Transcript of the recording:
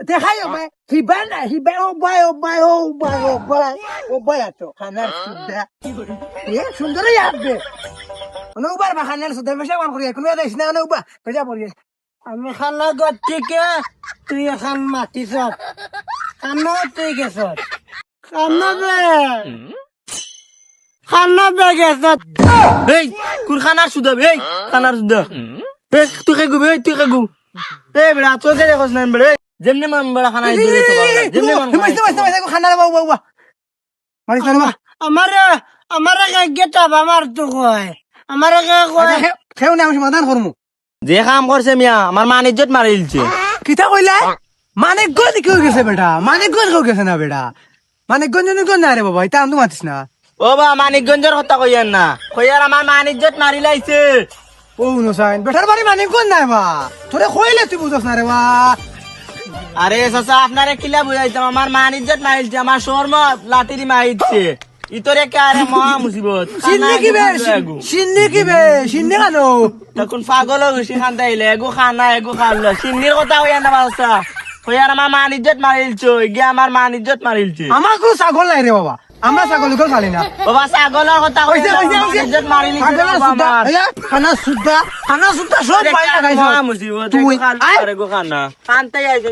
দেখাই ভাই হিবাই না হিবাই ও ভাই আছো খানার সুদা এ সুন্দরই আসবে অনুবার বা খানার সুদা মেশা কোন করি কোন দেশ না অনুবা বেজা পড়ি আমি খানা গত থেকে তুই এখন মাতিছ খানা তুই গেছ খানা বে গেছ এই কোন খানার সুদা এই খানার সুদা এই তুই খাগু তুই খাগু এই বেড়া তোর কে দেখছ না বেড়া যেমনে মান বেড়া খানা দিলে তো যেমনে মান খানার বাবা মারিস না আমার গেটা আমার তো কয় আমার কয় খেও না আমি সমাধান করমু যে কাম করছে মিয়া আমার মান ইজ্জত মারিলছে কিতা কইলা মানিকগঞ্জ কি হয়ে গেছে বেটা মানিকগঞ্জ হয়ে গেছে না বেটা মানিকগঞ্জ না রে বাবা এটা আমি মাতিস না ও বা মানিকগঞ্জের কথা কইয়ার না কইয়ার আমার মান ইজ্জত মারি লাইছে ও নুসাইন বেটার বাড়ি মানিকগঞ্জ নাই বা তোরে কইলে তুই বুঝছ না রে বা আরে চাচা আপনারে কিলা বুঝাইতাম আমার মান ইজ্জত মারিলছে আমার শর্ম লাতিরি মারিছে ইতরে কে আরে মহা মুসিবত সিন্নি কি বে সিন্নি কানো তখন পাগল হইছি খান্তা আইলে এগো খানা এগো খাওয়া সিন্নির কথা কইয়া না বাসা কইয়ার আমার মান ইজ্জত মারিলছে গিয়া আমার মান ইজ্জত মারিলছে আমার কোনো ছাগল নাই রে বাবা আমরা ছাগল কেউ খালি না বাবা ছাগলের কথা কইছে ইজ্জত মারিলছে আমার খানা সুদ্ধা সব পাই না মহা মুসিবত এগো খানা খান্তাই আইছে